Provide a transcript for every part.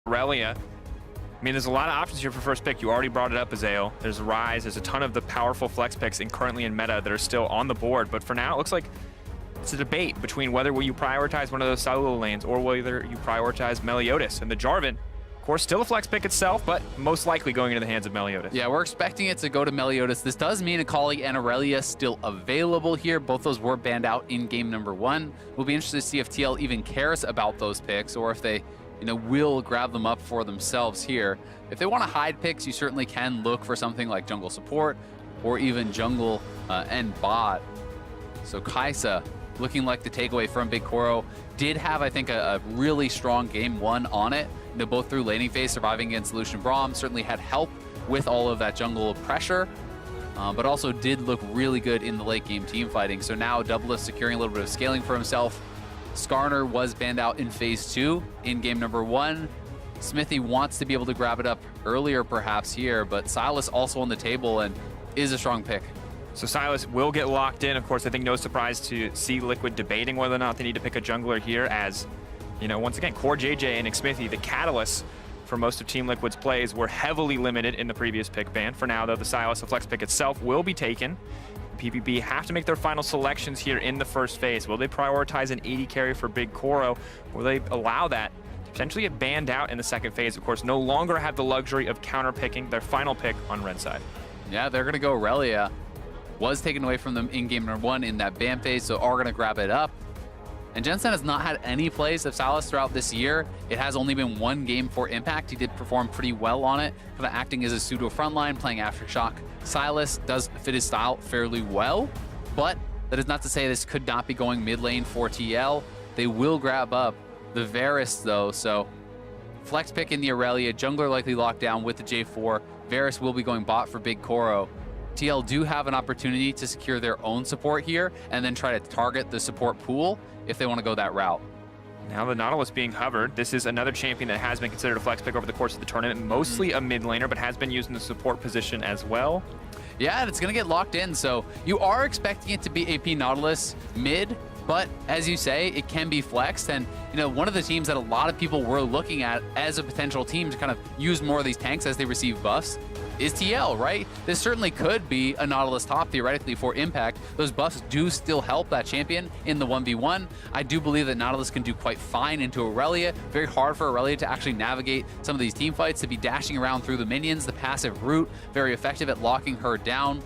Aurelia. I mean, there's a lot of options here for first pick. You already brought it up, Azael. There's Ryze. There's a ton of the powerful flex picks currently in meta that are still on the board. But for now, it looks like it's a debate between whether will you prioritize one of those solo lanes or whether you prioritize Meliodas. And the Jarvan, of course, still a flex pick itself, but most likely going into the hands of Meliodas. Yeah, we're expecting it to go to Meliodas. This does mean Akali and Aurelia still available here. Both those were banned out in game number 1. We'll be interested to see if TL even cares about those picks or if they will grab them up for themselves here. If they want to hide picks, you certainly can look for something like jungle support or even jungle and bot. So Kai'Sa looking like the takeaway from Big Koro. Did have, I think, a really strong game 1 on it. Both through laning phase, surviving against Lucian Braum, certainly had help with all of that jungle pressure, but also did look really good in the late game team fighting. So now Doublelift securing a little bit of scaling for himself. Skarner was banned out in phase 2 in game number 1. Smithy wants to be able to grab it up earlier perhaps here, but Sylas also on the table and is a strong pick. So Sylas will get locked in. Of course, I think no surprise to see Liquid debating whether or not they need to pick a jungler here, as once again, Core JJ and Xmithie, the catalysts for most of Team Liquid's plays, were heavily limited in the previous pick ban. For now, though, the Sylas, the flex pick itself, will be taken. PVB have to make their final selections here in the first phase. Will they prioritize an 80 carry for Big Koro? Will they allow that to potentially get banned out in the second phase? Of course, no longer have the luxury of counter-picking their final pick on red side. Yeah, they're going to go Aurelia. Was taken away from them in game number 1 in that ban phase, so are going to grab it up. And Jensen has not had any plays of Sylas throughout this year. It has only been 1 game for Impact. He did perform pretty well on it, kind of acting as a pseudo frontline, playing Aftershock. Sylas does fit his style fairly well, but that is not to say this could not be going mid lane for TL. They will grab up the Varus though, so flex pick in the Aurelia, jungler likely locked down with the J4. Varus will be going bot for Big Koro. TL do have an opportunity to secure their own support here and then try to target the support pool if they want to go that route. Now the Nautilus being hovered. This is another champion that has been considered a flex pick over the course of the tournament, mostly a mid laner, but has been used in the support position as well. Yeah, and it's going to get locked in, so you are expecting it to be AP Nautilus mid, but as you say, it can be flexed. And one of the teams that a lot of people were looking at as a potential team to kind of use more of these tanks as they receive buffs is TL, right? This certainly could be a Nautilus top theoretically for Impact. Those buffs do still help that champion in the 1v1. I do believe that Nautilus can do quite fine into Aurelia. Very hard for Aurelia to actually navigate some of these team fights, to be dashing around through the minions, the passive route, very effective at locking her down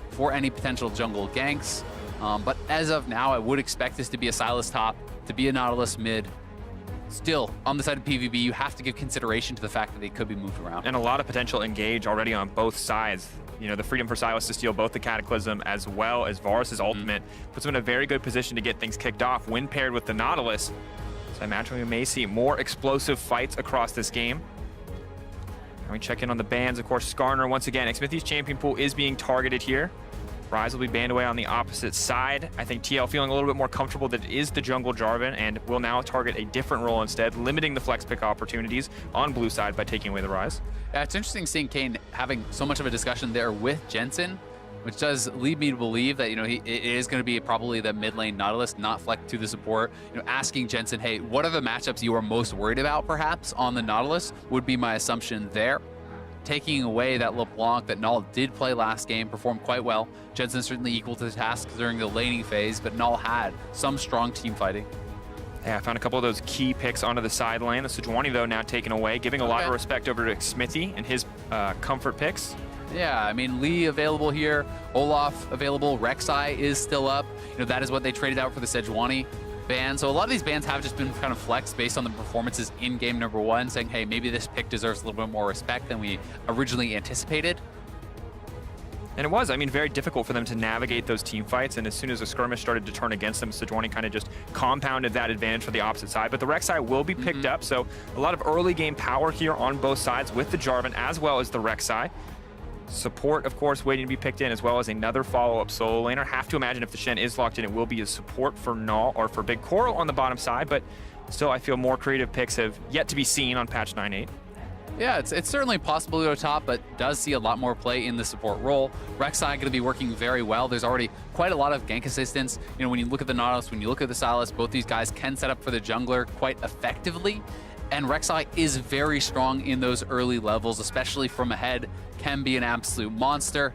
for any potential jungle ganks. But as of now, I would expect this to be a Sylas top, to be a Nautilus mid. Still, on the side of PVB, you have to give consideration to the fact that they could be moved around. And a lot of potential engage already on both sides. The freedom for Sylas to steal both the Cataclysm as well as Varus' ultimate puts him in a very good position to get things kicked off when paired with the Nautilus. So I imagine we may see more explosive fights across this game. And we check in on the bans. Of course, Skarner, once again, Xmithie's champion pool is being targeted here. Ryze will be banned away on the opposite side. I think TL feeling a little bit more comfortable that it is the jungle Jarvan and will now target a different role instead, limiting the flex pick opportunities on blue side by taking away the Ryze. Yeah, it's interesting seeing Kane having so much of a discussion there with Jensen, which does lead me to believe that, it is going to be probably the mid lane Nautilus, not flex to the support. Asking Jensen, hey, what are the matchups you are most worried about perhaps on the Nautilus would be my assumption there. Taking away that LeBlanc that Null did play last game, performed quite well. Jensen certainly equal to the task during the laning phase, but Null had some strong team fighting. Yeah, I found a couple of those key picks onto the side lane. The Sejuani, though, now taken away, giving a lot of respect over to Xmithie and his comfort picks. Yeah, I mean, Lee available here, Olaf available, Rek'Sai is still up. That is what they traded out for the Sejuani ban. So a lot of these bans have just been kind of flexed based on the performances in game number 1, saying, hey, maybe this pick deserves a little bit more respect than we originally anticipated. And it was, very difficult for them to navigate those team fights, and as soon as the skirmish started to turn against them, Sejuani kind of just compounded that advantage for the opposite side. But the Rek'Sai will be picked up, so a lot of early game power here on both sides with the Jarvan as well as the Rek'Sai. Support, of course, waiting to be picked in, as well as another follow-up solo laner. Have to imagine if the Shen is locked in, it will be a support for Null or for Big Koro on the bottom side, but still, I feel more creative picks have yet to be seen on patch 9.8. Yeah, it's certainly possible to go top, but does see a lot more play in the support role. Rek'Sai going to be working very well. There's already quite a lot of gank assistance. When you look at the Nautilus, when you look at the Sylas, both these guys can set up for the jungler quite effectively. And Rek'Sai is very strong in those early levels, especially from ahead, can be an absolute monster.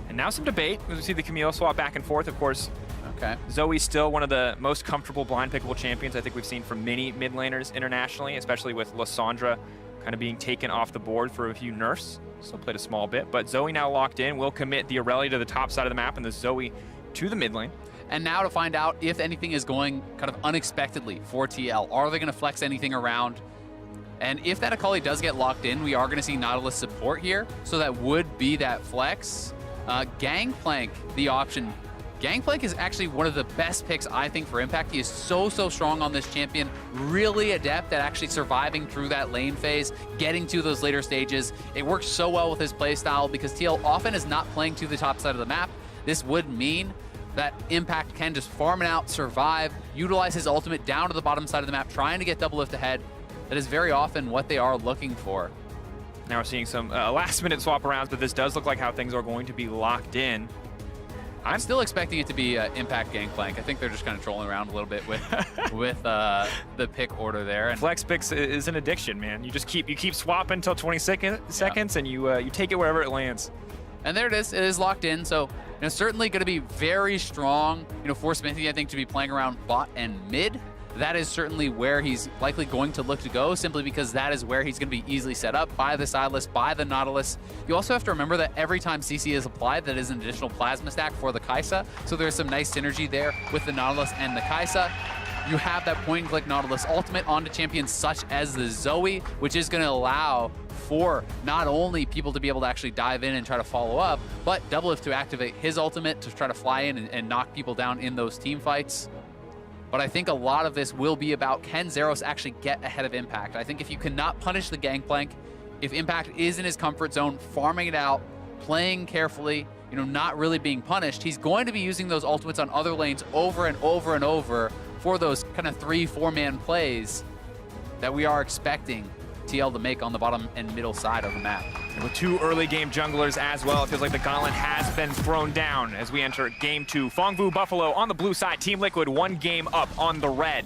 And now some debate. We see the Camille swap back and forth, of course. Okay. Zoe's still one of the most comfortable blind pickable champions I think we've seen from many mid laners internationally, especially with Lysandra kind of being taken off the board for a few nerfs. Still played a small bit, but Zoe now locked in. Will commit the Aurelia to the top side of the map and the Zoe to the mid lane. And now to find out if anything is going kind of unexpectedly for TL. Are they going to flex anything around? And if that Akali does get locked in, we are going to see Nautilus support here. So that would be that flex. Gangplank, the option. Gangplank is actually one of the best picks, I think, for Impact. He is so strong on this champion. Really adept at actually surviving through that lane phase, getting to those later stages. It works so well with his playstyle because TL often is not playing to the top side of the map. This would mean that Impact can just farm it out, survive, utilize his ultimate down to the bottom side of the map, trying to get double lift ahead. That is very often what they are looking for. Now we're seeing some last-minute swap arounds, but this does look like how things are going to be locked in. I'm still expecting it to be Impact Gangplank. I think they're just kind of trolling around a little bit with the pick order there. And flex picks is an addiction, man. You keep swapping until 20 seconds, and you take it wherever it lands. And there it is. It is locked in. So certainly going to be very strong. For Smithy, I think, to be playing around bot and mid. That is certainly where he's likely going to look to go, simply because that is where he's going to be easily set up by the Silas, by the Nautilus. You also have to remember that every time CC is applied, that is an additional plasma stack for the Kai'Sa. So there's some nice synergy there with the Nautilus and the Kai'Sa. You have that point-and-click Nautilus ultimate onto champions such as the Zoe, which is going to allow for not only people to be able to actually dive in and try to follow up, but Doublelift to activate his ultimate to try to fly in and knock people down in those team fights. But I think a lot of this will be about, can Zeros actually get ahead of Impact? I think if you cannot punish the Gangplank, if Impact is in his comfort zone, farming it out, playing carefully, not really being punished, he's going to be using those ultimates on other lanes over and over and over for those kind of 3-4-man plays that we are expecting TL to make on the bottom and middle side of the map. And with 2 early game junglers as well, it feels like the gauntlet has been thrown down as we enter game 2. Phong Vu Buffalo on the blue side, Team Liquid 1 game up on the red.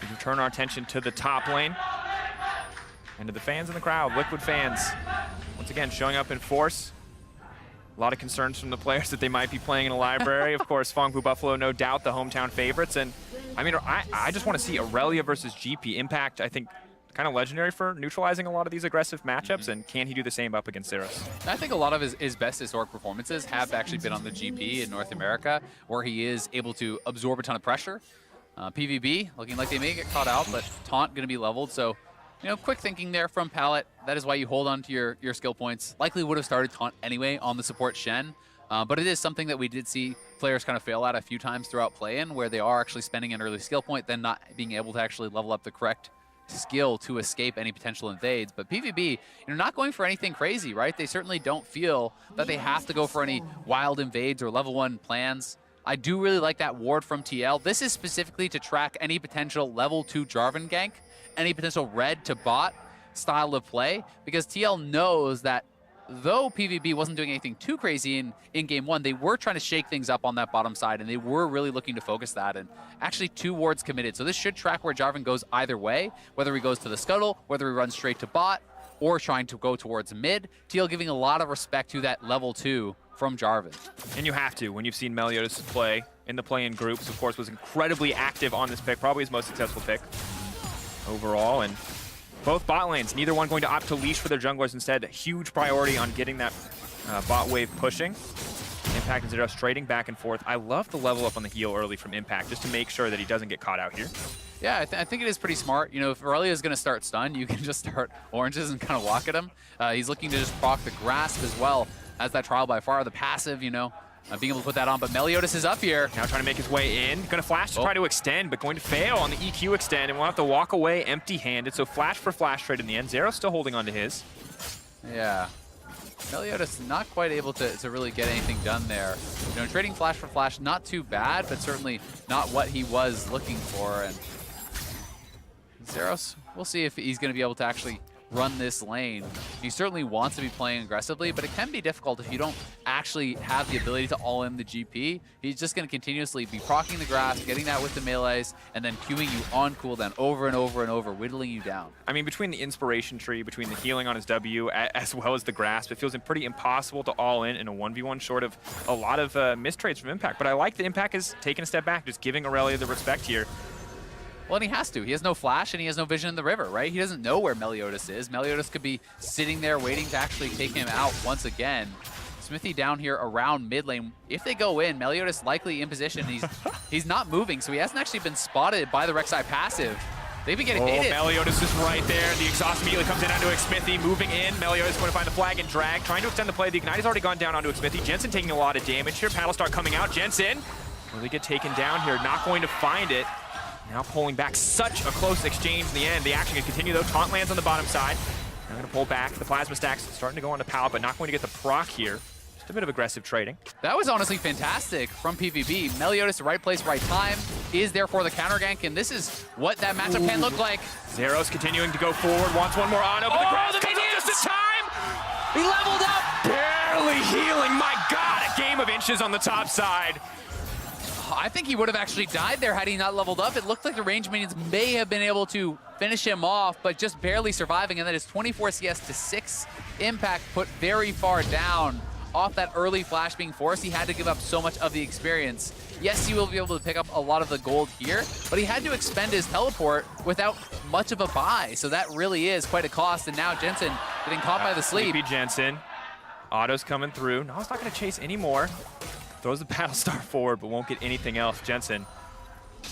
We can turn our attention to the top lane and to the fans in the crowd, Liquid fans. Once again, showing up in force. A lot of concerns from the players that they might be playing in a library. Of course, Phong Vu Buffalo, no doubt, the hometown favorites. And I mean, I just want to see Aurelia versus GP. Impact, I think, kind of legendary for neutralizing a lot of these aggressive matchups, and can he do the same up against Zeros? I think a lot of his best historic performances have actually been on the GP in North America, where he is able to absorb a ton of pressure. PVB, looking like they may get caught out, but Taunt going to be leveled, so quick thinking there from Palette. That is why you hold on to your skill points. Likely would have started Taunt anyway on the support Shen, but it is something that we did see players kind of fail at a few times throughout play-in, where they are actually spending an early skill point, then not being able to actually level up the correct skill to escape any potential invades. But PVB, not going for anything crazy, right? They certainly don't feel that they have to go for any wild invades or level 1 plans. I do really like that ward from TL. This is specifically to track any potential level 2 Jarvan gank, any potential red to bot style of play, because TL knows that though PVB wasn't doing anything too crazy in game 1, they were trying to shake things up on that bottom side, and they were really looking to focus that, and actually 2 wards committed. So this should track where Jarvan goes either way, whether he goes to the scuttle, whether he runs straight to bot, or trying to go towards mid. TL giving a lot of respect to that level 2 from Jarvan. And you have to, when you've seen Meliodas play in the play-in groups. Of course, was incredibly active on this pick, probably his most successful pick overall, and both bot lanes, neither one going to opt to leash for their junglers. Instead, a huge priority on getting that bot wave pushing. Impact and Zeros trading back and forth. I love the level up on the heal early from Impact, just to make sure that he doesn't get caught out here. Yeah, I think it is pretty smart. If Aurelia is going to start stun, you can just start oranges and kind of walk at him. He's looking to just proc the grasp as well as that trial by far. The passive, being able to put that on, but Meliodas is up here. Now trying to make his way in. Going to flash to try to extend, but going to fail on the EQ extend, and we'll have to walk away empty-handed. So flash for flash trade in the end. Zero's still holding on to his. Yeah. Meliodas not quite able to really get anything done there. Trading flash for flash, not too bad, but certainly not what he was looking for. And Zeros, we'll see if he's going to be able to actually run this lane. He certainly wants to be playing aggressively, but it can be difficult if you don't actually have the ability to all-in the GP. He's just going to continuously be proccing the grass, getting that with the melees, and then queuing you on cooldown over and over and over, whittling you down. I mean, between the inspiration tree, between the healing on his W, as well as the grasp, it feels pretty impossible to all-in in a 1v1 short of a lot of mistrades from Impact. But I like that Impact is taking a step back, just giving Aurelia the respect here. Well, and he has to. He has no flash, and he has no vision in the river, right? He doesn't know where Meliodas is. Meliodas could be sitting there waiting to actually take him out once again. Smithy down here around mid lane. If they go in, Meliodas likely in position. He's not moving, so he hasn't actually been spotted by the Rek'Sai passive. They've been getting hit. Meliodas is right there. The exhaust immediately comes in onto Smithy, moving in. Meliodas going to find the flag and drag, trying to extend the play. The Ignite has already gone down onto Smithy. Jensen taking a lot of damage here. Paddlestar coming out. Jensen will they get taken down here? Not going to find it. Now pulling back. Such a close exchange in the end. The action can continue though. Taunt lands on the bottom side. Now going to pull back. The plasma stacks starting to go on to Pal, but not going to get the proc here. Just a bit of aggressive trading. That was honestly fantastic from PVB. Meliodas, right place, right time, is there for the counter gank, and this is what that matchup can look like. Zeros continuing to go forward, wants one more auto, but the grass comes up just in time! He leveled up! Barely healing, my God! A game of inches on the top side. I think he would have actually died there had he not leveled up. It looked like the range minions may have been able to finish him off, but just barely surviving, and that is 24 CS to 6. Impact put very far down. Off that early flash being forced, he had to give up so much of the experience. Yes, he will be able to pick up a lot of the gold here, but he had to expend his teleport without much of a buy, so that really is quite a cost, and now Jensen getting caught by the sleep. Sleepy Jensen. Auto's coming through. No, he's not going to chase anymore. Throws the Battlestar forward, but won't get anything else. Jensen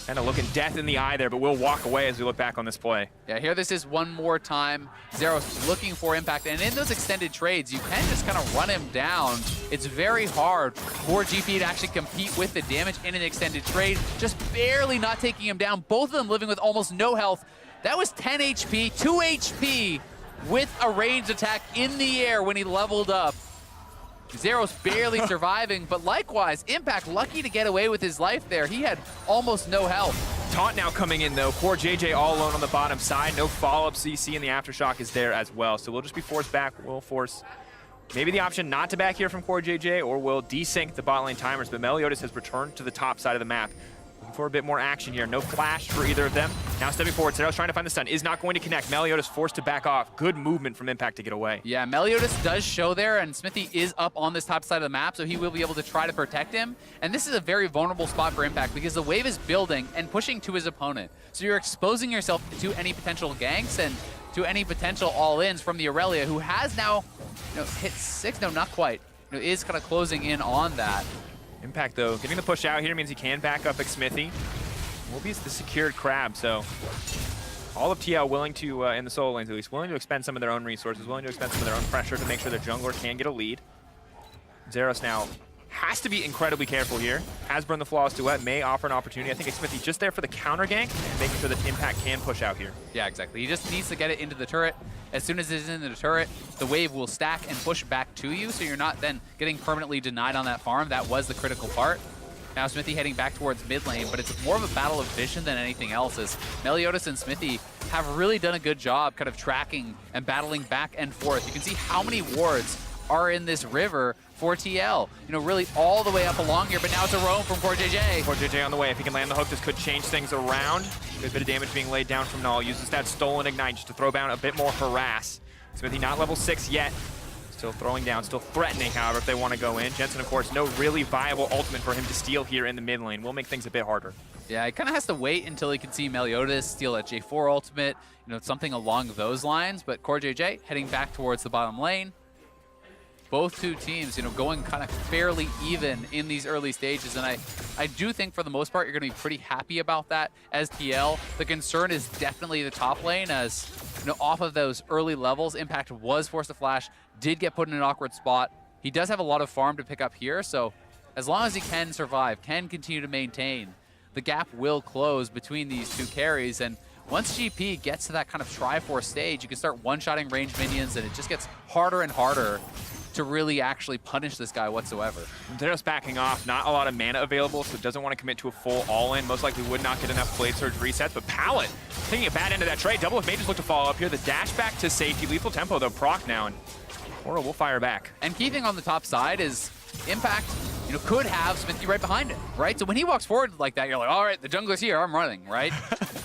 kind of looking death in the eye there, but we'll walk away as we look back on this play. Yeah, here this is one more time. Zeros looking for impact, and in those extended trades, you can just kind of run him down. It's very hard for GP to actually compete with the damage in an extended trade, just barely not taking him down. Both of them living with almost no health. That was 10 HP, 2 HP with a ranged attack in the air when he leveled up. Zeros barely surviving, but likewise, Impact lucky to get away with his life there. He had almost no health. Taunt now coming in though. Poor JJ all alone on the bottom side. No follow-up CC, and the Aftershock is there as well. So we'll just be forced back. We'll force maybe the option not to back here from Core JJ, or we'll desync the bot lane timers, but Meliodas has returned to the top side of the map. Looking for a bit more action here. No flash for either of them. Now stepping forward, Zeros trying to find the stun. Is not going to connect. Meliodas forced to back off. Good movement from Impact to get away. Yeah, Meliodas does show there, and Smithy is up on this top side of the map, so he will be able to try to protect him. And this is a very vulnerable spot for Impact because the wave is building and pushing to his opponent. So you're exposing yourself to any potential ganks and to any potential all-ins from the Aurelia, who has now hit 6. No, not quite. Is kind of closing in on that. Impact, though, getting the push out here means he can back up Smithy. Will be the secured crab, so all of TL willing to, in the solo lanes at least, willing to expend some of their own resources, willing to expend some of their own pressure to make sure their jungler can get a lead. Zeros now has to be incredibly careful here. Has burned the flawless duet, may offer an opportunity. I think Smithy just there for the counter gank and making sure that Impact can push out here. Yeah, exactly. He just needs to get it into the turret. As soon as it's in the turret, the wave will stack and push back to you, so you're not then getting permanently denied on that farm. That was the critical part. Now Smithy heading back towards mid lane, but it's more of a battle of vision than anything else, as Meliodas and Smithy have really done a good job kind of tracking and battling back and forth. You can see how many wards are in this river for TL. Really all the way up along here, but now it's a roam from Core JJ. Core JJ on the way. If he can land the hook, this could change things around. Good bit of damage being laid down from Null. Uses that stolen ignite just to throw down a bit more harass. Smithy not level 6 yet. Still throwing down, still threatening, however, if they want to go in. Jensen, of course, no really viable ultimate for him to steal here in the mid lane. Will make things a bit harder. Yeah, he kind of has to wait until he can see Meliodas steal that J4 ultimate, something along those lines. But Core JJ heading back towards the bottom lane. Both two teams, going kind of fairly even in these early stages. And I do think for the most part, you're going to be pretty happy about that as TL. The concern is definitely the top lane as, off of those early levels, Impact was forced to flash, did get put in an awkward spot. He does have a lot of farm to pick up here, so as long as he can survive, can continue to maintain, the gap will close between these two carries. And once GP gets to that kind of Triforce stage, you can start one-shotting range minions, and it just gets harder and harder to really actually punish this guy whatsoever. They're just backing off. Not a lot of mana available, so doesn't want to commit to a full all-in. Most likely would not get enough Blade Surge resets, but Pallet taking a bad end of that trade. Double if may just look to follow up here. The dash back to safety. Lethal tempo, though, proc now, and Oro will fire back. And key thing on the top side is Impact, could have Smithy right behind him, right? So when he walks forward like that, you're like, all right, the jungler's here, I'm running, right?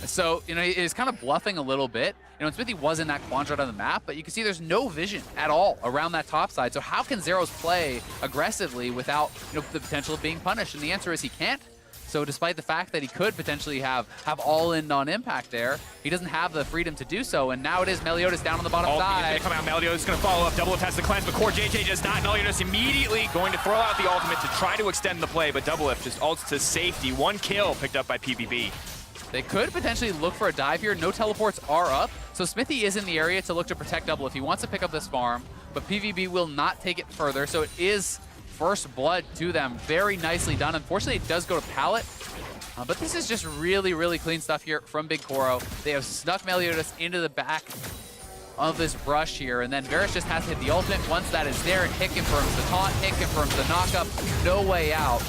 So, he's kind of bluffing a little bit. And Smithy was in that quadrant on the map, but you can see there's no vision at all around that top side. So how can Zeros play aggressively without, the potential of being punished? And the answer is he can't. So despite the fact that he could potentially have all in on Impact there, he doesn't have the freedom to do so. And now it is Meliodas down on the bottom side. He's going to come out. Meliodas is going to follow up. Double has the cleanse, but Core JJ does not. Meliodas immediately going to throw out the ultimate to try to extend the play, but Double just ults to safety. One kill picked up by PVB. They could potentially look for a dive here. No teleports are up. So Smithy is in the area to look to protect Double if he wants to pick up this farm, but PVB will not take it further. So it is first blood to them. Very nicely done. Unfortunately, it does go to Pallet. But this is just really, really clean stuff here from Big Koro. They have snuck Meliodas into the back of this brush here, and then Varus just has to hit the ultimate. Once that is there, Hit confirms the taunt, Hit confirms the knockup. No way out.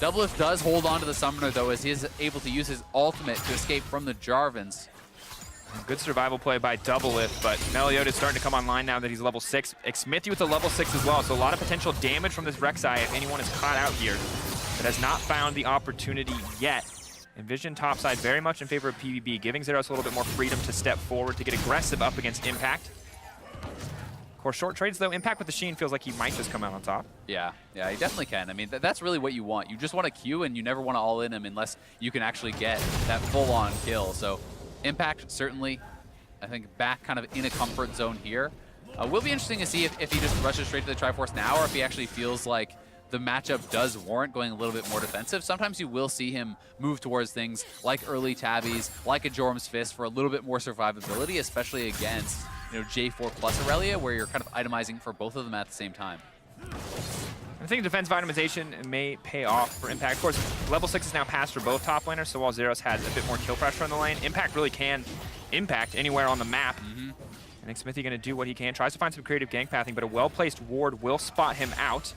Doublelift does hold on to the Summoner, though, as he is able to use his ultimate to escape from the Jarvans. Good survival play by Doublelift, but Meliodas starting to come online now that he's level 6. Smithy with a level 6 as well, so a lot of potential damage from this Rek'Sai if anyone is caught out here. But has not found the opportunity yet. And Vision topside very much in favor of PVB, giving Zeros a little bit more freedom to step forward to get aggressive up against Impact. Of course, short trades, though, Impact with the Sheen feels like he might just come out on top. Yeah, he definitely can. I mean, that's really what you want. You just want to queue, and you never want to all-in him unless you can actually get that full-on kill. So Impact certainly, I think, back kind of in a comfort zone here. Will be interesting to see if he just rushes straight to the Triforce now, or if he actually feels like the matchup does warrant going a little bit more defensive. Sometimes you will see him move towards things like early tabbies, like a Jorm's Fist for a little bit more survivability, especially against J4 plus Aurelia, where you're kind of itemizing for both of them at the same time. I think defense itemization may pay off for Impact. Of course, level 6 is now passed for both top laners, so while Zeros has a bit more kill pressure on the lane, Impact really can impact anywhere on the map. I think Smithy going to do what he can, tries to find some creative gank pathing, but a well-placed ward will spot him out.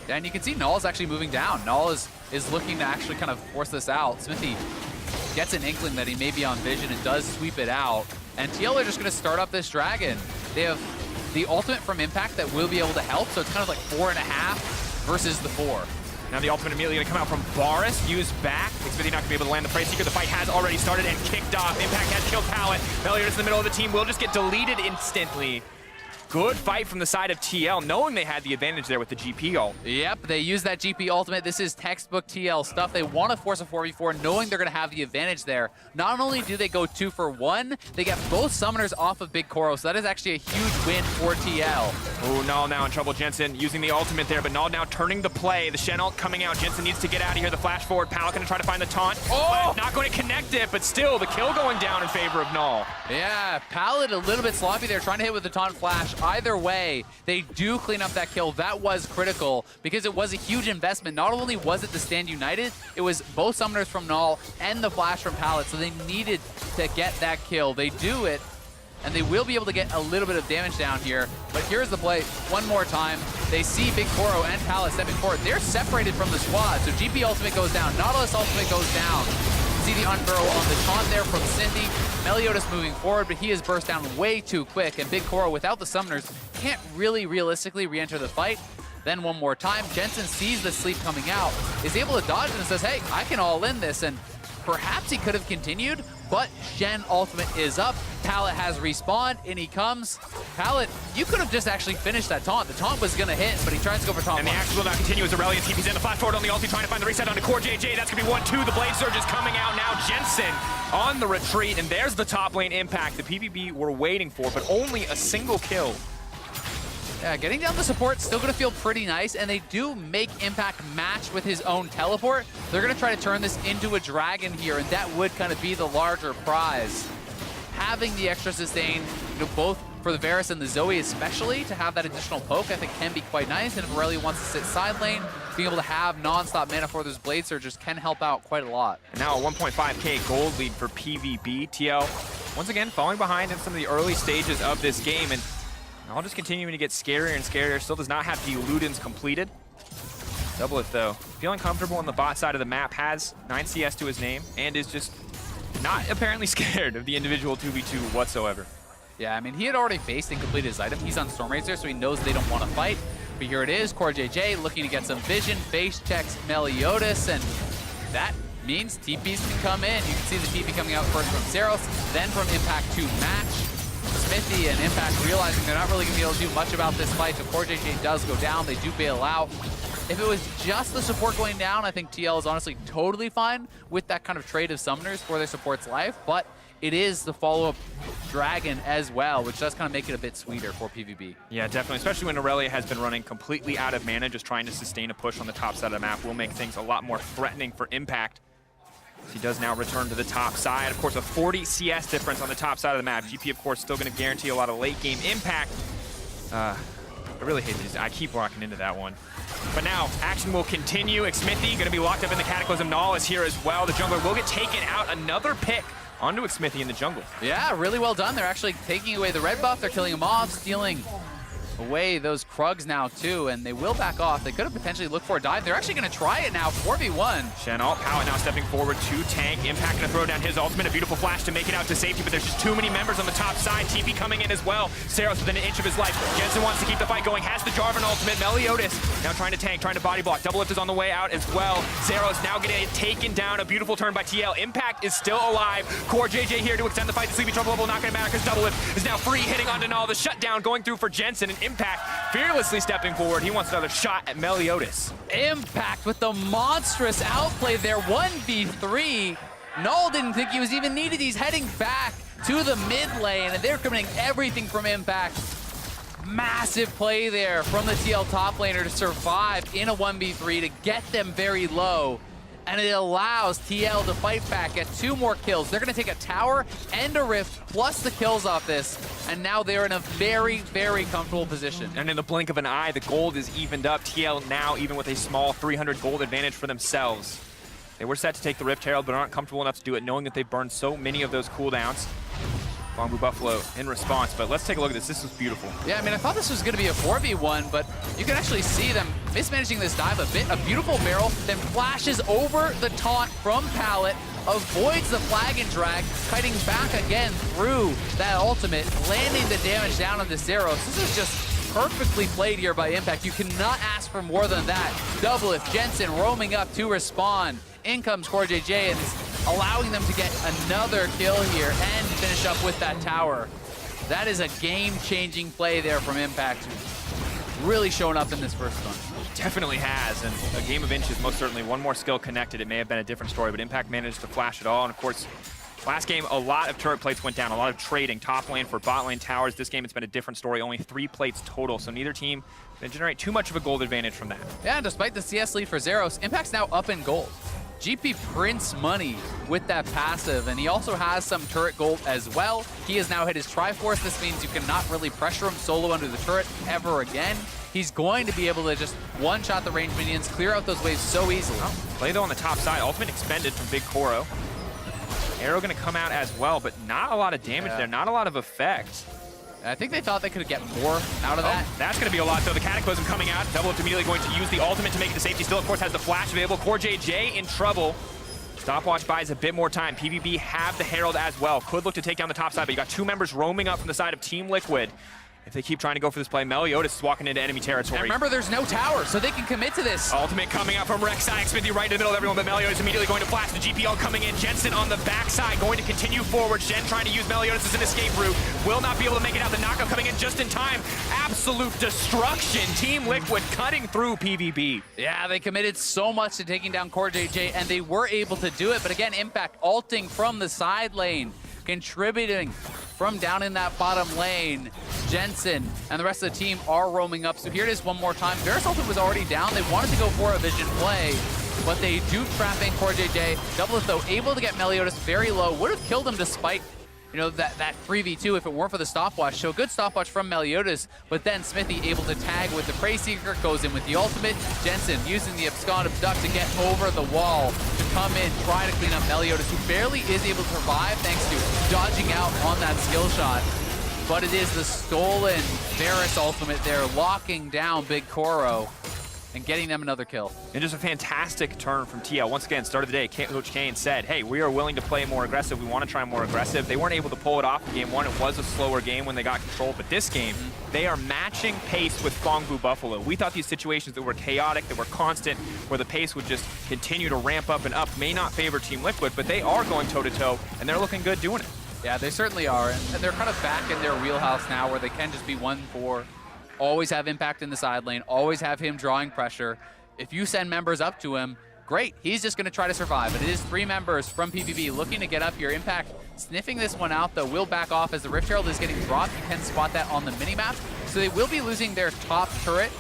Yeah, and you can see Null is actually moving down. Null is looking to actually kind of force this out. Smithy gets an inkling that he may be on vision and does sweep it out. And TL are just going to start up this dragon. They have the ultimate from Impact that will be able to help, so it's kind of like 4.5 versus the 4. Now the ultimate immediately going to come out from Varus, used back. Smithy not going to be able to land the Prey Seeker. The fight has already started and kicked off. Impact has killed Pallet. Meliodas in the middle of the team will just get deleted instantly. Good fight from the side of TL, knowing they had the advantage there with the GP ult. Yep, they use that GP ultimate. This is textbook TL stuff. They want to force a 4v4, knowing they're going to have the advantage there. Not only do they go 2 for 1, they get both summoners off of Big Koro, so that is actually a huge win for TL. Oh, Null now in trouble. Jensen using the ultimate there, but Null now turning the play. The Shen ult coming out. Jensen needs to get out of here. The flash forward. Pallet going to try to find the taunt. Oh! But not going to connect it, but still the kill going down in favor of Null. Yeah, Pallet a little bit sloppy there, trying to hit with the taunt flash. Either way, they do clean up that kill. That was critical because it was a huge investment. Not only was it to stand united, it was both summoners from Null and the flash from Pallet, so they needed to get that kill. They do it, and they will be able to get a little bit of damage down here. But here's the play one more time. They see Big Koro and Pallet stepping forward. They're separated from the squad, so GP ultimate goes down. Nautilus ultimate goes down. See the unburrow on the taunt there from Cindy. Meliodas moving forward, but he is burst down way too quick, and Big Koro, without the summoners, can't really realistically re-enter the fight. Then one more time, Jensen sees the sleep coming out, is able to dodge it and says, hey, I can all in this, and perhaps he could have continued, but Shen ultimate is up. Pallet has respawned, and he comes. Pallet, you could have just actually finished that taunt. The taunt was going to hit, but he tries to go for taunt. And the action will not continue as Aurelia TP's in. The flash forward on the ulti, trying to find the reset onto Core JJ. That's going to be 1-2. The Blade Surge is coming out now. Jensen on the retreat, and there's the top lane impact the PVB were waiting for, but only a single kill. Yeah, getting down the support, still going to feel pretty nice, and they do make Impact match with his own teleport. They're going to try to turn this into a dragon here, and that would kind of be the larger prize. Having the extra sustain, both for the Varus and the Zoe especially, to have that additional poke, I think can be quite nice. And if Aurelia wants to sit side lane, being able to have non-stop mana for those Blade Surgers can help out quite a lot. And now a 1.5k gold lead for PVB. TL, once again, falling behind in some of the early stages of this game. And All just continuing to get scarier and scarier. Still does not have the Ludens completed. Doubleth, though, feeling comfortable on the bot side of the map, has 9 CS to his name, and is just not apparently scared of the individual 2v2 whatsoever. Yeah, I mean, he had already faced and completed his item. He's on Stormrazor, so he knows they don't want to fight. But here it is, CoreJJ looking to get some vision, base checks Meliodas, and that means TPs can come in. You can see the TP coming out first from Zeros, then from Impact to Match. Smithy and Impact realizing they're not really going to be able to do much about this fight, so CoreJJ does go down. They do bail out. If it was just the support going down, I think TL is honestly totally fine with that kind of trade of summoners for their support's life, but it is the follow-up Dragon as well, which does kind of make it a bit sweeter for PVB. Yeah, definitely, especially when Irelia has been running completely out of mana, just trying to sustain a push on the top side of the map will make things a lot more threatening for Impact. He does now return to the top side. Of course, a 40 CS difference on the top side of the map. GP, of course, still going to guarantee a lot of late-game impact. I really hate these. I keep walking into that one. But now, action will continue. Xmithy going to be locked up in the Cataclysm. Null is here as well. The jungler will get taken out. Another pick onto Xmithy in the jungle. Yeah, really well done. They're actually taking away the red buff. They're killing him off, stealing away those Krugs now too, and they will back off. They could have potentially looked for a dive. They're actually going to try it now, 4v1. Shenalt, Pallet now stepping forward to tank. Impact going to throw down his ultimate. A beautiful flash to make it out to safety, but there's just too many members on the top side. TP coming in as well. Saros within an inch of his life. Jensen wants to keep the fight going, has the Jarvan ultimate. Meliodas now trying to tank, trying to body block. Doublelift is on the way out as well. Saros now getting taken down. A beautiful turn by TL. Impact is still alive. CoreJJ here to extend the fight. The Sleepy Trouble level not going to matter because Doublelift is now free, hitting onto Null. The shutdown going through for Jensen, and Impact fearlessly stepping forward. He wants another shot at Meliodas. Impact with the monstrous outplay there, 1v3. Null didn't think he was even needed. He's heading back to the mid lane, and they're committing everything from Impact. Massive play there from the TL top laner to survive in a 1v3 to get them very low. And it allows TL to fight back, get 2 more kills. They're going to take a tower and a rift, plus the kills off this. And now they're in a very, very comfortable position. And in the blink of an eye, the gold is evened up. TL now, even with a small 300 gold advantage for themselves. They were set to take the Rift Herald, but aren't comfortable enough to do it, knowing that they've burned so many of those cooldowns. Bamboo Buffalo in response, but let's take a look at this. This was beautiful. Yeah, I mean, I thought this was going to be a 4v1, but you can actually see them mismanaging this dive a bit. A beautiful barrel, then flashes over the taunt from Pallet, avoids the flag and drag, kiting back again through that ultimate, landing the damage down on the Zeros. This is just perfectly played here by Impact. You cannot ask for more than that. Doublelift, Jensen roaming up to respond. In comes CoreJJ, and it's allowing them to get another kill here and finish up with that tower. That is a game-changing play there from Impact. Really showing up in this first one. Definitely has, and a game of inches, most certainly. One more skill connected, it may have been a different story, but Impact managed to flash it all. And of course, last game, a lot of turret plates went down, a lot of trading. Top lane for bot lane towers. This game, it's been a different story, only 3 plates total, so neither team can generate too much of a gold advantage from that. Yeah, and despite the CS lead for Zeros, Impact's now up in gold. GP prints money with that passive, and he also has some turret gold as well. He has now hit his Triforce. This means you cannot really pressure him solo under the turret ever again. He's going to be able to just one-shot the range minions, clear out those waves so easily. Play though on the top side, ultimate expended from Big Koro. Arrow gonna come out as well, but not a lot of damage there, not a lot of effect. I think they thought they could get more out of that. That's going to be a lot, though. The Cataclysm coming out. Doublelift immediately going to use the ultimate to make it to safety. Still, of course, has the flash available. CoreJJ in trouble. Stopwatch buys a bit more time. PVB have the Herald as well. Could look to take down the top side, but you got 2 members roaming up from the side of Team Liquid. If they keep trying to go for this play, Meliodas is walking into enemy territory. And remember, there's no tower, so they can commit to this. Ultimate coming out from Rek'Sai. Smithy right in the middle of everyone, but Meliodas immediately going to flash. The GPL coming in. Jensen on the backside, going to continue forward. Jen trying to use Meliodas as an escape route. Will not be able to make it out. The knockup coming in just in time. Absolute destruction. Team Liquid cutting through PVB. Yeah, they committed so much to taking down CoreJJ, and they were able to do it. But again, Impact ulting from the side lane, contributing from down in that bottom lane. Jensen and the rest of the team are roaming up. So here it is one more time. Varus ultimate was already down. They wanted to go for a vision play, but they do trap in CoreJJ. Doublelift, though, able to get Meliodas very low. Would have killed him despite, you know, that 3v2 if it weren't for the stopwatch. So good stopwatch from Meliodas, but then Smithy able to tag with the Prey Seeker, goes in with the ultimate. Jensen using the Abscond Abduct to get over the wall, to come in, try to clean up Meliodas, who barely is able to survive thanks to dodging out on that skill shot. but it is the stolen Varus ultimate there, locking down Big Koro and getting them another kill. And just a fantastic turn from TL. Once again, start of the day, Coach Kane said, hey, we are willing to play more aggressive. We want to try more aggressive. They weren't able to pull it off in game one. It was a slower game when they got control, but this game, they are matching pace with Phong Buffalo. We thought these situations that were chaotic, that were constant, where the pace would just continue to ramp up and up, may not favor Team Liquid, but they are going toe-to-toe, and they're looking good doing it. Yeah, they certainly are, and they're kind of back in their wheelhouse now where they can just be 1-4, always have impact in the side lane, always have him drawing pressure. If you send members up to him, great, he's just going to try to survive. But it is 3 members from PVB looking to get up here. Impact sniffing this one out, though, will back off as the Rift Herald is getting dropped. You can spot that on the minimap. So they will be losing their top turret.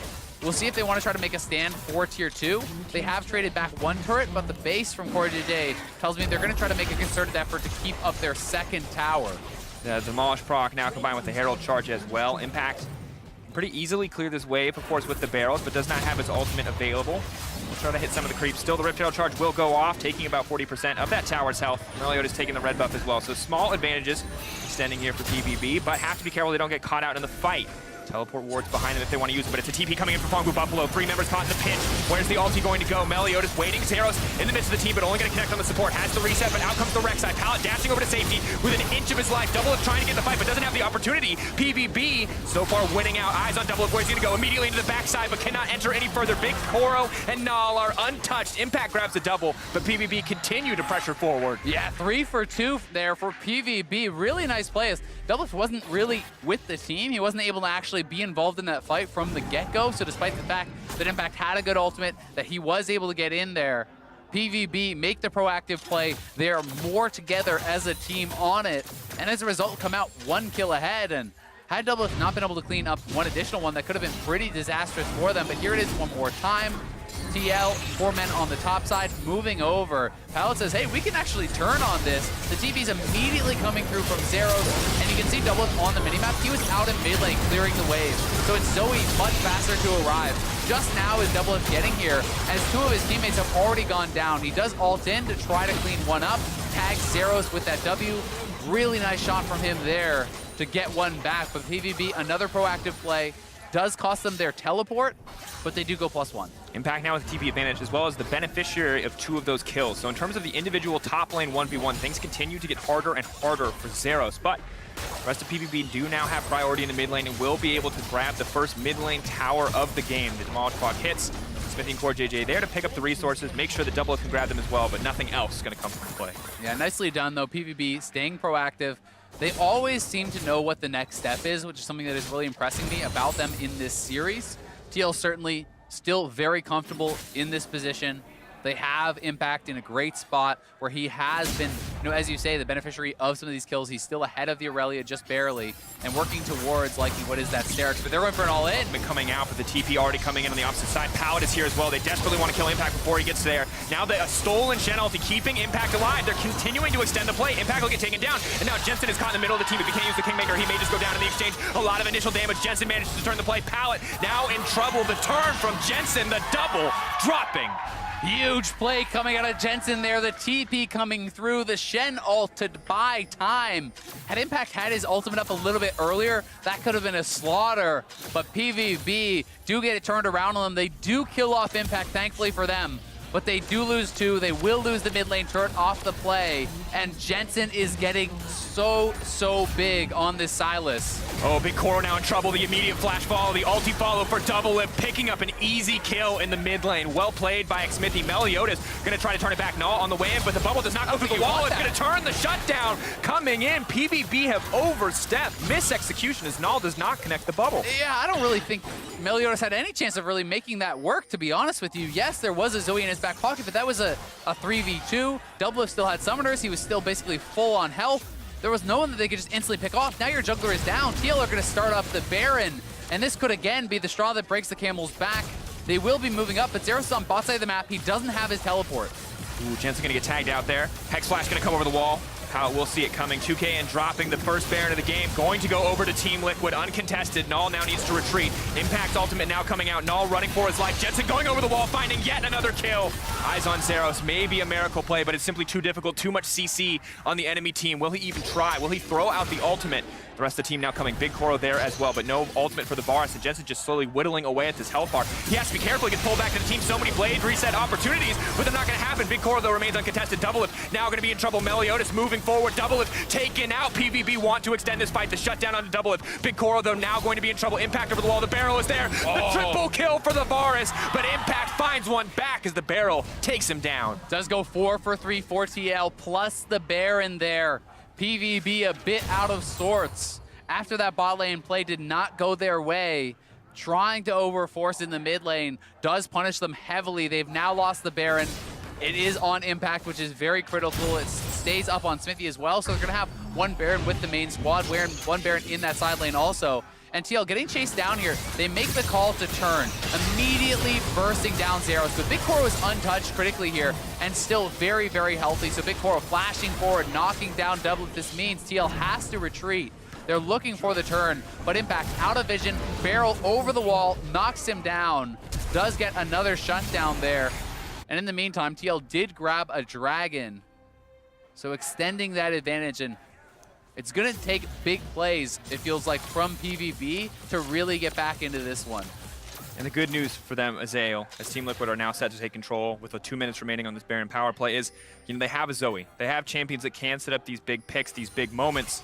We'll see if they want to try to make a stand for Tier 2. They have traded back 1 turret, but the base from Corey today tells me they're going to try to make a concerted effort to keep up their 2nd tower. The Demolish proc now combined with the Herald charge as well. Impact pretty easily clear this wave, of course, with the barrels, but does not have its ultimate available. We'll try to hit some of the creeps. Still, the Rift Herald charge will go off, taking about 40% of that tower's health. Meliodas taking the red buff as well, so small advantages extending here for PVB, but have to be careful they don't get caught out in the fight. Teleport wards behind them if they want to use it, but it's a TP coming in for Phong Buffalo. 3 members caught in the pinch. Where's the ulti going to go? Meliodas waiting. Zeros in the midst of the team, but only going to connect on the support. Has to reset, but out comes the Rek'Sai. Pallet dashing over to safety with an inch of his life. Double is trying to get in the fight, but doesn't have the opportunity. PVB so far winning out. Eyes on Double, where he's going to go immediately into the backside, but cannot enter any further. Big Koro and Null are untouched. Impact grabs the double, but PVB continue to pressure forward. Yeah, 3 for 2 there for PVB. Really nice plays. Double wasn't really with the team. He wasn't able to actually be involved in that fight from the get-go. So despite the fact that Impact had a good ultimate, that he was able to get in there, PVB make the proactive play. They're more together as a team on it. And as a result, come out 1 kill ahead. And had Double not been able to clean up 1 additional one, that could have been pretty disastrous for them. But here it is one more time. TL, 4 men on the top side, moving over. Pallet says, hey, we can actually turn on this. The TP's immediately coming through from Zeros, and you can see Double on the minimap. He was out in mid lane clearing the wave, so it's Zoe much faster to arrive. Just now is Double getting here, as 2 of his teammates have already gone down. He does ult in to try to clean one up, tags Zeros with that W. Really nice shot from him there to get one back, but PVB, another proactive play. Does cost them their teleport, but they do go +1. Impact now with TP advantage, as well as the beneficiary of 2 of those kills. So in terms of the individual top lane 1v1, things continue to get harder and harder for Zeros, but the rest of PVB do now have priority in the mid lane and will be able to grab the first mid lane tower of the game. The Demolish Clock hits. Smithy and Core JJ there to pick up the resources, make sure the Double can grab them as well, but nothing else is going to come from play. Yeah, nicely done though. PVB staying proactive. They always seem to know what the next step is, which is something that is really impressing me about them in this series. TL certainly still very comfortable in this position. They have Impact in a great spot where he has been, as you say, the beneficiary of some of these kills. He's still ahead of the Aurelia just barely and working towards liking what is that Sterix, but they're going for an all-in. Been coming out, but the TP already coming in on the opposite side. Pallet is here as well. They desperately want to kill Impact before he gets there. Now the stolen Shen ulti keeping Impact alive. They're continuing to extend the play. Impact will get taken down, and now Jensen is caught in the middle of the team. If he can't use the Kingmaker, he may just go down in the exchange. A lot of initial damage. Jensen manages to turn the play. Pallet now in trouble. The turn from Jensen, the double dropping. Huge play coming out of Jensen there. The TP coming through. The Shen ult to buy time. Had Impact had his ultimate up a little bit earlier, that could have been a slaughter. But PVB do get it turned around on them. They do kill off Impact, thankfully for them. But they do lose 2. They will lose the mid lane turret off the play. And Jensen is getting so big on this Sylas. Oh, Big Koro now in trouble. The immediate flash follow, the ulti follow for Double Lip, picking up an easy kill in the mid lane. Well played by Xmithy. Meliodas gonna try to turn it back. Null on the way in, but the bubble does not go through the wall. It's gonna turn the shutdown. Coming in, PVB have overstepped. Misexecution as Null does not connect the bubble. Yeah, I don't really think Meliodas had any chance of really making that work, to be honest with you. Yes, there was a Zoe in his back pocket, but that was a 3v2. Double still had summoners. He was still basically full on health. There was no one that they could just instantly pick off. Now your jungler is down. TL are going to start up the Baron, and this could again be the straw that breaks the camel's back. They will be moving up, but Zeros on bot side of the map. He doesn't have his teleport. Ooh, Jensen gonna get tagged out there. Hex Flash gonna come over the wall. how we'll see it coming. 2K and dropping the first Baron of the game. Going to go over to Team Liquid, uncontested. Null now needs to retreat. Impact's ultimate now coming out. Null running for his life. Jensen going over the wall, finding yet another kill. Eyes on Zeros. Maybe a miracle play, but it's simply too difficult. Too much CC on the enemy team. Will he even try? Will he throw out the ultimate? The rest of the team now coming. Big Koro there as well, but no ultimate for the Varus. And Jensen just slowly whittling away at this health bar. He has to be careful. He gets pulled back to the team. So many blade reset opportunities, but they're not going to happen. Big Koro, though, remains uncontested. Doublelift now going to be in trouble. Meliodas moving forward. Doublelift taken out. PVB want to extend this fight. The shutdown on the Doublelift. Big Koro, though, now going to be in trouble. Impact over the wall. The barrel is there. The triple kill for the Varus, but Impact finds one back as the barrel takes him down. Does go 4 for 3 for TL, plus the Baron there. PVB a bit out of sorts. After that bot lane play did not go their way, trying to overforce in the mid lane does punish them heavily. They've now lost the Baron. It is on Impact, which is very critical. It stays up on Smithy as well, so they're going to have one Baron with the main squad, one Baron in that side lane also. And TL getting chased down here, they make the call to turn, immediately bursting down Zeros. But Big Koro is untouched critically here and still very, very healthy. So Big Koro flashing forward, knocking down Doublelift. This means TL has to retreat. They're looking for the turn, but Impact out of vision, barrel over the wall, knocks him down, does get another shutdown there. And in the meantime, TL did grab a dragon, so extending that advantage, and it's gonna take big plays, it feels like, from PVB to really get back into this one. And the good news for them, Azael, as Team Liquid are now set to take control with 2 minutes remaining on this Baron power play, is they have a Zoe. They have champions that can set up these big picks, these big moments.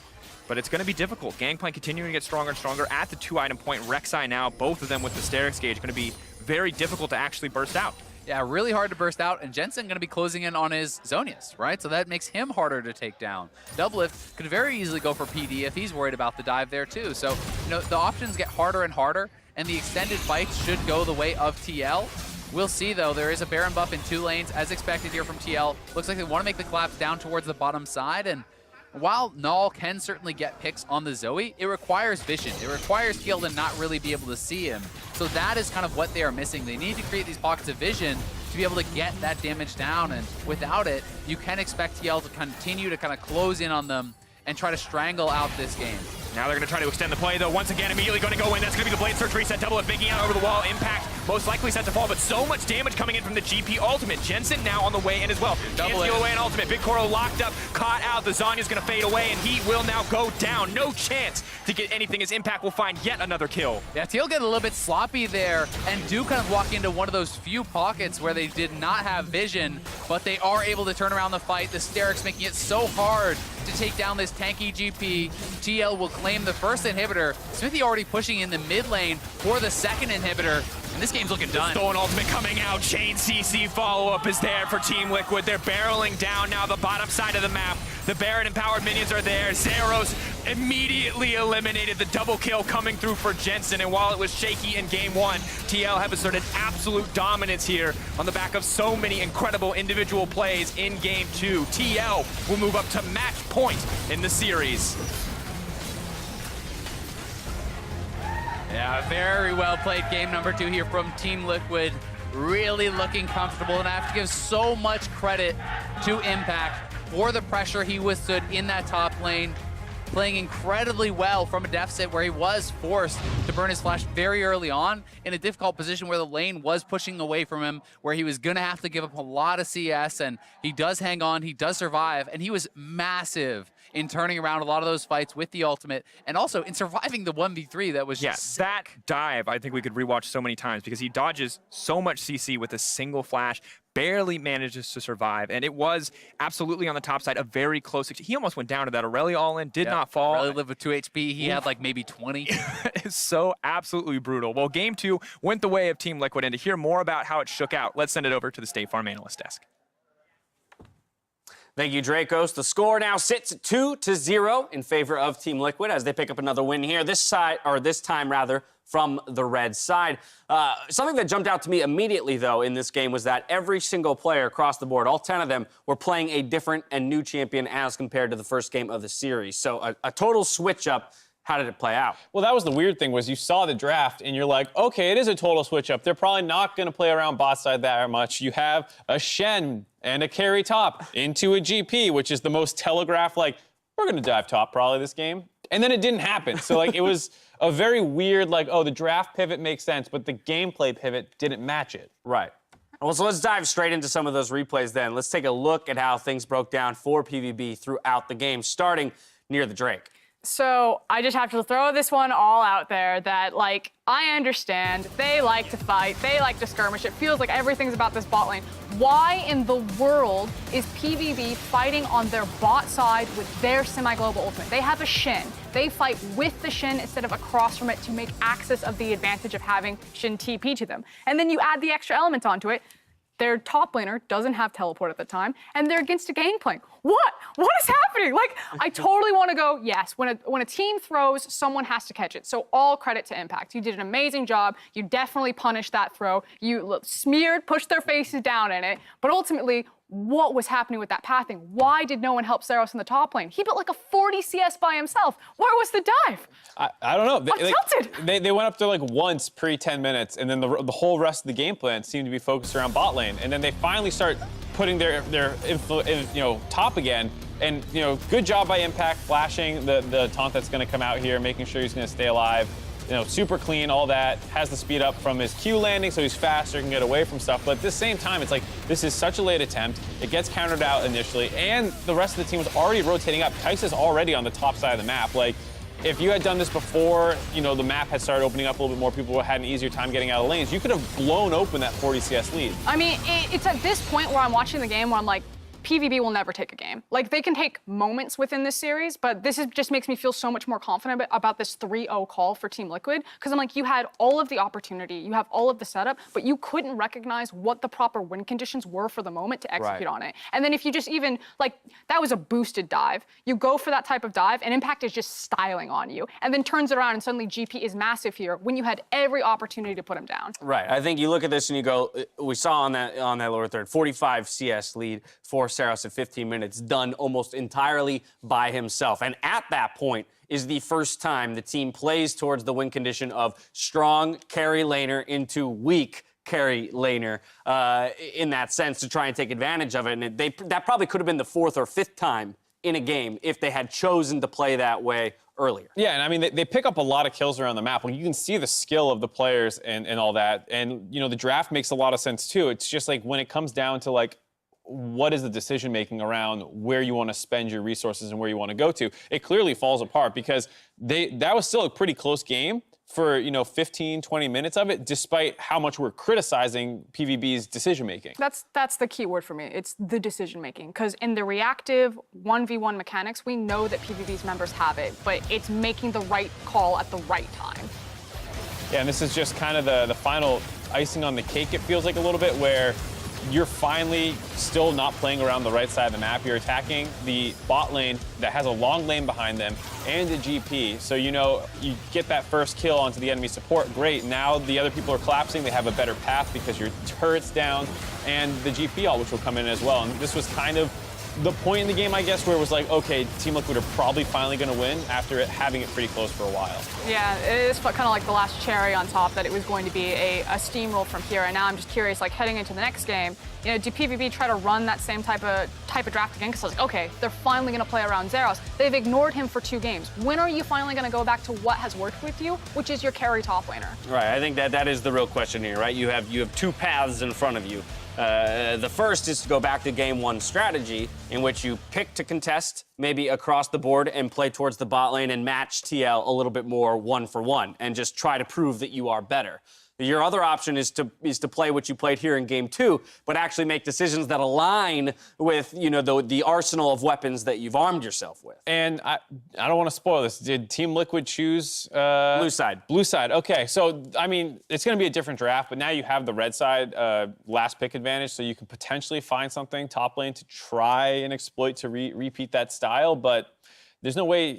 But it's going to be difficult. Gangplank continuing to get stronger and stronger at the 2-item point. Rek'Sai now, both of them with the Sterix gauge, going to be very difficult to actually burst out. Yeah, really hard to burst out, and Jensen going to be closing in on his Zonius, right? So that makes him harder to take down. Doublelift could very easily go for PD if he's worried about the dive there too. So, the options get harder and harder, and the extended fights should go the way of TL. We'll see, though. There is a Baron buff in 2 lanes, as expected here from TL. Looks like they want to make the collapse down towards the bottom side, and while Null can certainly get picks on the Zoe, it requires vision. It requires TL to not really be able to see him. So that is kind of what they are missing. They need to create these pockets of vision to be able to get that damage down, and without it, you can expect TL to continue to kind of close in on them and try to strangle out this game. Now they're going to try to extend the play, though. Once again, immediately going to go in. That's going to be the Blade Search reset. Doublelift making out over the wall. Impact most likely set to fall, but so much damage coming in from the GP ultimate. Jensen now on the way in as well. Can't steal away an ultimate. Big Koro locked up, caught out. The Zonya's going to fade away, and he will now go down. No chance to get anything as Impact will find yet another kill. Yeah, TL get a little bit sloppy there and do kind of walk into one of those few pockets where they did not have vision, but they are able to turn around the fight. The Sterix making it so hard to take down this tanky GP. TL will claim the first inhibitor. Smithy already pushing in the mid lane for the second inhibitor, and this game's looking done. Stolen ultimate coming out. Chain CC follow-up is there for Team Liquid. They're barreling down now the bottom side of the map. The Baron-empowered minions are there. Zeros immediately eliminated. The double kill coming through for Jensen, and while it was shaky in game 1, TL have asserted absolute dominance here on the back of so many incredible individual plays in game 2. TL will move up to match point in the series. Yeah, very well played game number 2 here from Team Liquid. Really looking comfortable, and I have to give so much credit to Impact for the pressure he withstood in that top lane, playing incredibly well from a deficit where he was forced to burn his flash very early on in a difficult position where the lane was pushing away from him, where he was going to have to give up a lot of CS, and he does hang on, he does survive, and he was massive in turning around a lot of those fights with the ultimate, and also in surviving the 1v3 that was just sick. That dive I think we could rewatch so many times because he dodges so much CC with a single flash, barely manages to survive, and it was absolutely on the top side a very close. He almost went down to that Aurelia all-in, did not fall. Aurelia lived with 2 HP. He had like maybe 20. It's so absolutely brutal. Well, game 2 went the way of Team Liquid, and to hear more about how it shook out, let's send it over to the State Farm analyst desk. Thank you, Dracos. The score now sits at 2-0 in favor of Team Liquid as they pick up another win here. This time from the red side. Something that jumped out to me immediately, though, in this game was that every single player across the board, all 10 of them, were playing a different and new champion as compared to the first game of the series. So a total switch-up. How did it play out? Well, that was the weird thing, was you saw the draft and you're like, okay, it is a total switch up. They're probably not going to play around bot side that much. You have a Shen and a carry top into a GP, which is the most telegraphed, like, we're going to dive top probably this game. And then it didn't happen. So, like, it was a very weird, like, oh, the draft pivot makes sense, but the gameplay pivot didn't match it. Right. Well, so let's dive straight into some of those replays then. Let's take a look at how things broke down for PVB throughout the game, starting near the Drake. So I just have to throw this one all out there that, like, I understand. They like to fight. They like to skirmish. It feels like everything's about this bot lane. Why in the world is PVB fighting on their bot side with their semi-global ultimate? They have a Shin. They fight with the Shin instead of across from it to make access of the advantage of having Shin TP to them. And then you add the extra element onto it. Their top laner doesn't have teleport at the time, and they're against a gangplank. What? What is happening? Like, I totally want to go, yes, when a team throws, someone has to catch it. So all credit to Impact. You did an amazing job. You definitely punished that throw. You smeared, pushed their faces down in it. But ultimately, what was happening with that pathing? Why did no one help Zeros in the top lane? He built like a 40 CS by himself. Where was the dive? I don't know. I'm tilted. They went up there like once pre-10 minutes, and then the whole rest of the game plan seemed to be focused around bot lane. And then they finally start putting their top again. And, good job by Impact flashing the taunt that's going to come out here, making sure he's going to stay alive. Super clean, all that. Has the speed up from his Q landing, so he's faster, can get away from stuff. But at the same time, it's like, this is such a late attempt. It gets countered out initially, and the rest of the team was already rotating up. Tice is already on the top side of the map. Like, if you had done this before, the map had started opening up a little bit more, people had an easier time getting out of lanes, you could have blown open that 40 CS lead. I mean, it's at this point where I'm watching the game where I'm like, PVB will never take a game. Like, they can take moments within this series, but this just makes me feel so much more confident about this 3-0 call for Team Liquid, because I'm like, you had all of the opportunity, you have all of the setup, but you couldn't recognize what the proper win conditions were for the moment to execute on it. And then if you just even, like, that was a boosted dive. You go for that type of dive, and Impact is just styling on you, and then turns it around, and suddenly GP is massive here when you had every opportunity to put him down. Right. I think you look at this and you go, we saw on that lower third, 45 CS lead for Saros at 15 minutes, done almost entirely by himself. And at that point is the first time the team plays towards the win condition of strong carry laner into weak carry laner in that sense to try and take advantage of it. And that probably could have been the 4th or 5th time in a game if they had chosen to play that way earlier. Yeah, and I mean, they pick up a lot of kills around the map. Well, you can see the skill of the players and all that. And, the draft makes a lot of sense, too. It's just like when it comes down to, like, what is the decision making around where you want to spend your resources and where you want to go to, it clearly falls apart because that was still a pretty close game for 15, 20 minutes of it, despite how much we're criticizing PVB's decision making. That's the key word for me. It's the decision making, because in the reactive 1v1 mechanics, we know that PVB's members have it, but it's making the right call at the right time. Yeah, and this is just kind of the final icing on the cake, it feels like a little bit, where you're finally still not playing around the right side of the map. You're attacking the bot lane that has a long lane behind them and a GP. So, you get that first kill onto the enemy support. Great. Now the other people are collapsing. They have a better path because your turret's down and the GP ult, which will come in as well. And this was kind of the point in the game, I guess, where it was like, okay, Team Liquid are probably finally going to win after having it pretty close for a while. Yeah, it is kind of like the last cherry on top that it was going to be a steamroll from here. And now I'm just curious, like, heading into the next game, do PVB try to run that same type of draft again? Because I was like, okay, they're finally going to play around Zeros. They've ignored him for 2 games. When are you finally going to go back to what has worked with you, which is your carry top laner? Right, I think that is the real question here, right? You have 2 paths in front of you. The first is to go back to game 1 strategy, in which you pick to contest maybe across the board and play towards the bot lane and match TL a little bit more 1-for-1 and just try to prove that you are better. Your other option is to play what you played here in game 2, but actually make decisions that align with the arsenal of weapons that you've armed yourself with. And I don't want to spoil this. Did Team Liquid choose blue side? Blue side. Okay, so I mean it's going to be a different draft, but now you have the red side last pick advantage, so you can potentially find something top lane to try and exploit to repeat that style. But there's no way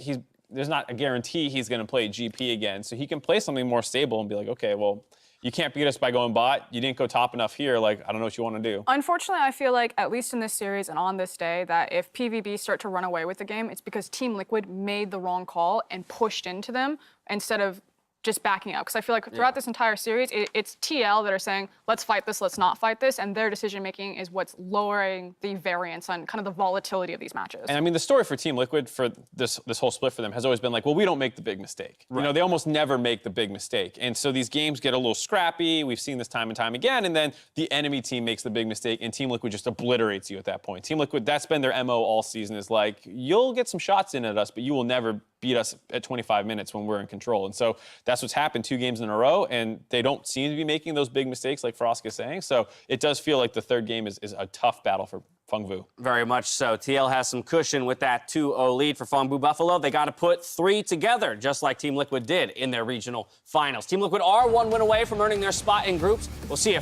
there's not a guarantee he's going to play GP again, so he can play something more stable and be like, okay, well, you can't beat us by going bot. You didn't go top enough here. Like, I don't know what you want to do. Unfortunately, I feel like, at least in this series and on this day, that if PVB start to run away with the game, it's because Team Liquid made the wrong call and pushed into them instead of just backing up. Because I feel like throughout this entire series, it's TL that are saying, let's fight this, let's not fight this. And their decision-making is what's lowering the variance on kind of the volatility of these matches. And I mean, the story for Team Liquid for this whole split for them has always been like, well, we don't make the big mistake. Right. You know, they almost never make the big mistake. And so these games get a little scrappy. We've seen this time and time again. And then the enemy team makes the big mistake, and Team Liquid just obliterates you at that point. Team Liquid, that's been their MO all season, is like, you'll get some shots in at us, but you will never beat us at 25 minutes when we're in control. And so that's what's happened 2 games in a row, and they don't seem to be making those big mistakes like Frosk is saying. So it does feel like the third game is a tough battle for Phong Vu. Very much so. TL has some cushion with that 2-0 lead for Phong Vu Buffalo. They got to put 3 together, just like Team Liquid did in their regional finals. Team Liquid are 1 win away from earning their spot in groups. We'll see if